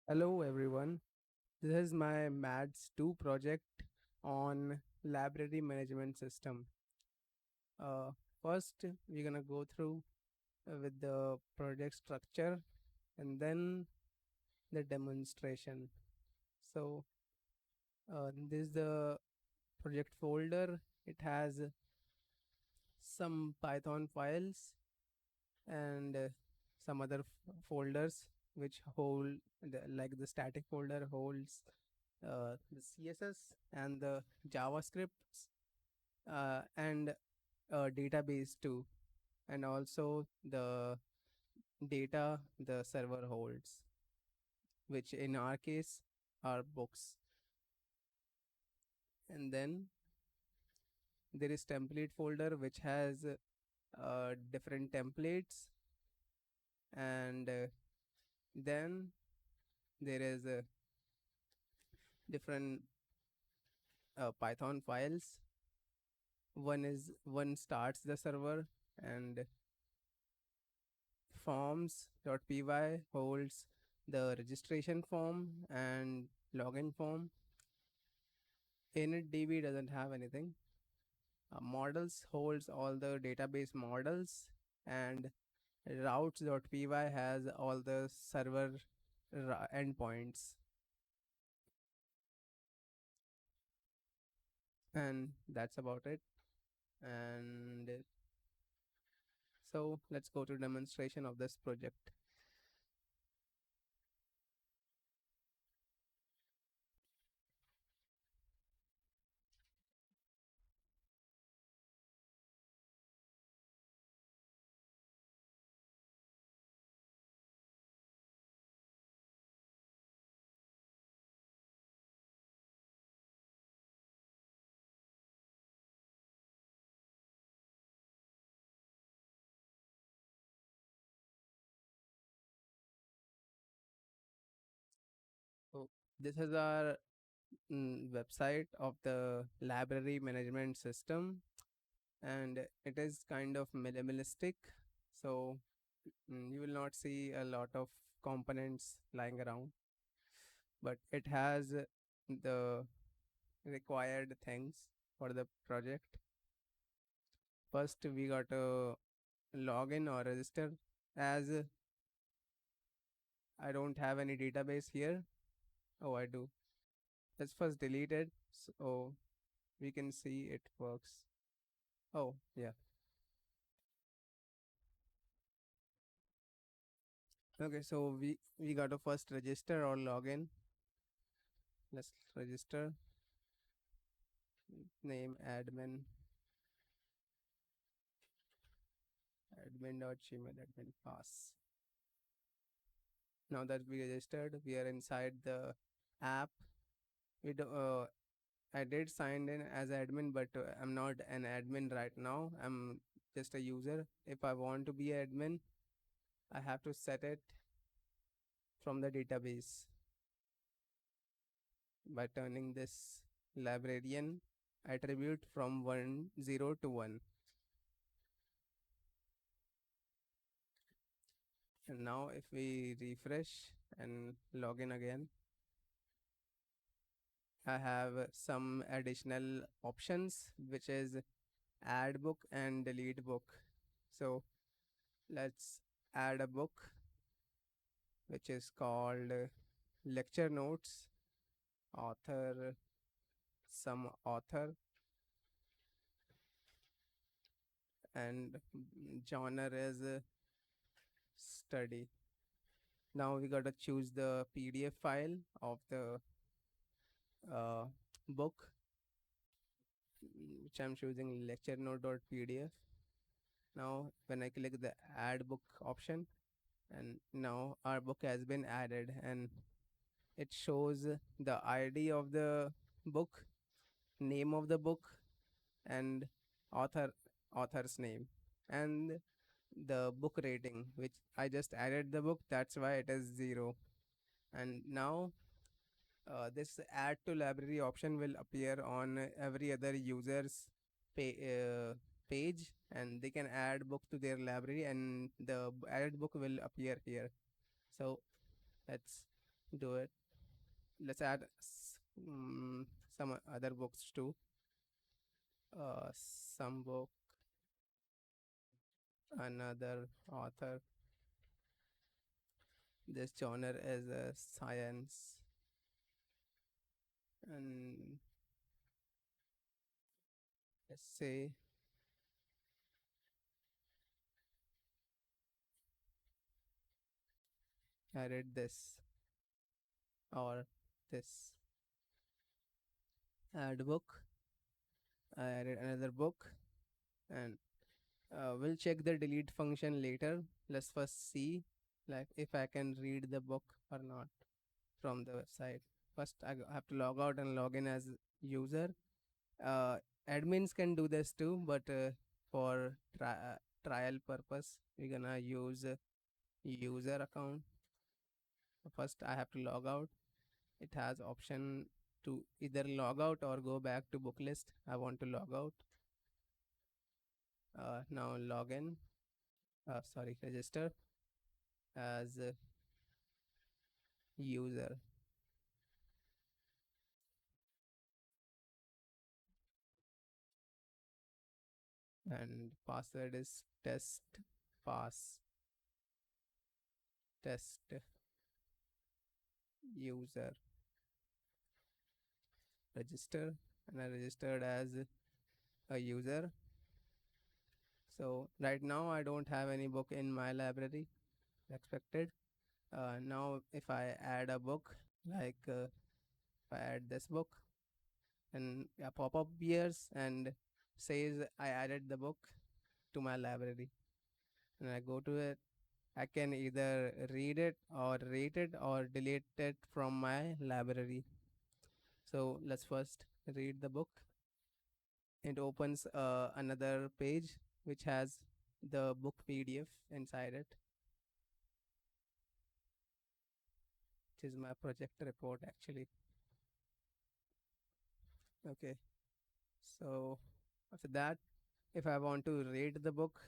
Hello everyone. This is my MADS 2 project on library management system. Uh, First, we're gonna go through with the project structure and then the demonstration. So, this is the project folder. It has some Python files and some other folders which hold like the static folder holds the CSS and the JavaScripts and a database too, and also the data the server holds, which in our case are books. And then there is template folder which has different templates, and then there is different Python files. One starts the server, and forms.py holds the registration form and login form. initdb doesn't have anything. Models holds all the database models, and routes.py has all the server endpoints. And that's about it. And so let's go to demonstration of this project. So this is our website of the library management system, and it is kind of minimalistic. So you will not see a lot of components lying around, but it has the required things for the project. First, we got to log in or register. As I don't have any database here. Oh, I do. Let's first delete it so we can see it works. Oh, yeah. Okay, so we got to first register or log in. Let's register. Name admin, admin pass. Now that we registered, we are inside the app. We do, I did sign in as admin, but I'm not an admin right now. I'm just a user. If I want to be an admin, I have to set it from the database by turning this librarian attribute from 0 to 1. And now if we refresh and log in again, I have some additional options, which is add book and delete book. So let's add a book which is called lecture notes, author, some author, and genre is study. Now we gotta choose the PDF file of the uh, book, which I'm choosing lecture note.pdf. Now when I click the add book option, and now our book has been added, and it shows the ID of the book, name of the book, and author author's name, and the book rating, which I just added the book, that's why it is 0. And now this add to library option will appear on every other user's page, and they can add book to their library, and the added book will appear here. So let's do it. Let's add some other books too. Some book, another author. This genre is science, and let's say I read this or this. Add book. I read another book, and we'll check the delete function later. Let's first see like if I can read the book or not from the website. First, have to log out and log in as user. Uh, Admins can do this too, but for trial purpose, we're gonna use user account. First, I have to log out. It has option to either log out or go back to book list. I want to log out. Now log in. Sorry, register as a user, and password is test pass test user. Register, and I registered as a user. So right now I don't have any book in my library expected. Now if I add a book, like if I add this book, and a pop-up appears and says I added the book to my library, and I go to it, I can either read it or rate it or delete it from my library. So let's first read the book. It opens another page which has the book PDF inside it, which is my project report actually. Okay, so after that, if I want to rate the book,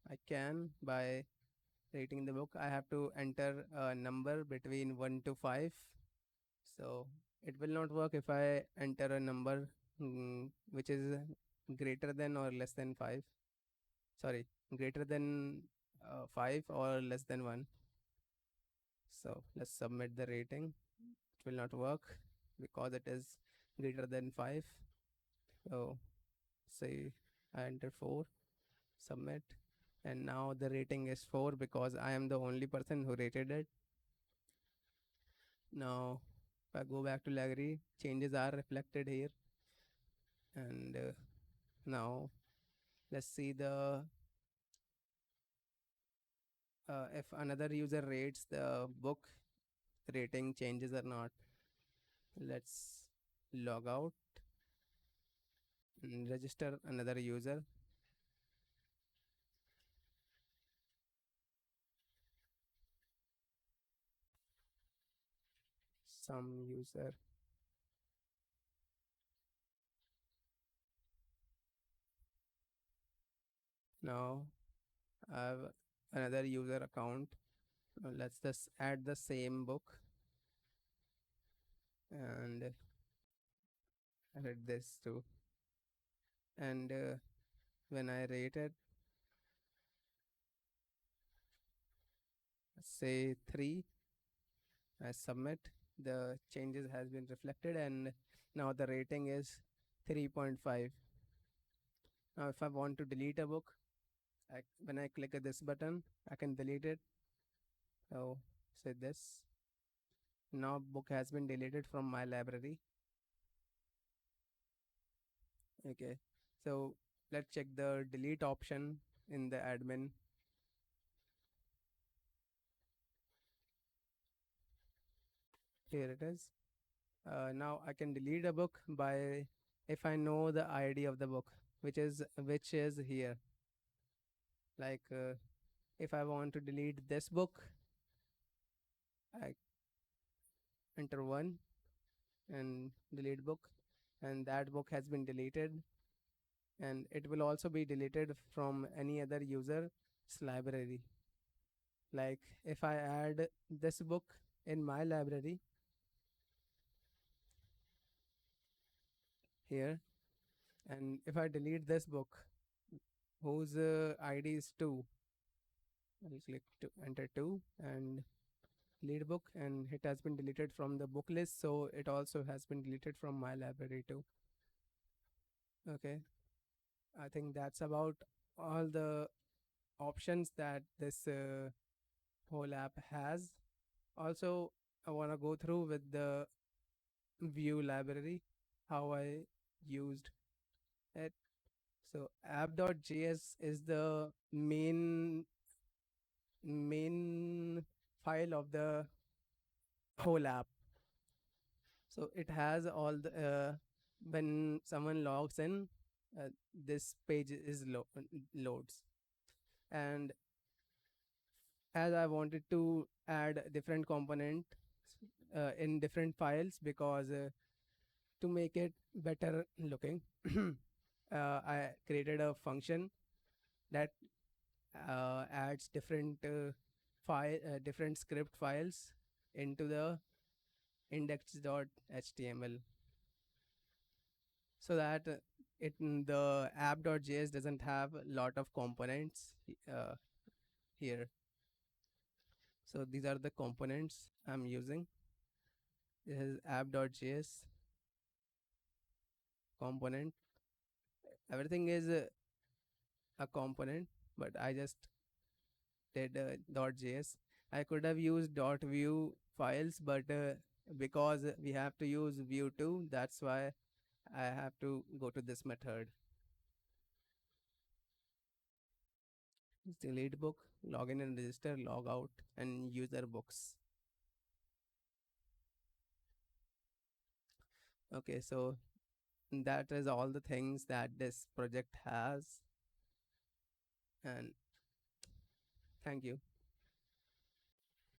I can by rating the book. I have to enter a number between 1 to 5. So it will not work if I enter a number which is greater than or less than 5. Sorry, greater than 5 or less than 1. So let's submit the rating. It will not work because it is greater than 5. So say I enter 4, submit, and now the rating is 4 because I am the only person who rated it. Now if I go back to library, changes are reflected here, and now let's see the if another user rates the book, rating changes or not. Let's log out and register another user. Some user. Now I have another user account. Let's just add the same book and read this too. And when I rate it, say 3, I submit. The changes has been reflected, and now the rating is 3.5. Now if I want to delete a book, when I click this button, I can delete it. So say this. Now book has been deleted from my library. Okay, so let's check the delete option in the admin. Here it is. Now I can delete a book by if I know the ID of the book, which is here. Like if I want to delete this book, I enter 1 and delete book, and that book has been deleted, and it will also be deleted from any other user's library. Like if I add this book, in my library here, and if I delete this book whose ID is 2, I'll click to enter 2 and lead book, and it has been deleted from the book list, so it also has been deleted from my library too. Okay, I think that's about all the options that this whole app has. Also, I want to go through with the Vue library how I used it. So app.js is the main file of the whole app. So it has all the when someone logs in, this page is loads. And as I wanted to add different component in different files because to make it better looking, I created a function that adds different script files into the index.html so that the app.js doesn't have a lot of components here. So these are the components I'm using. This is app.js component. Everything is a component, but I just did .js. I could have used .vue files, but because we have to use Vue too, that's why I have to go to this method. Delete book, login and register, log out, and user books. Okay, so that is all the things that this project has. And thank you.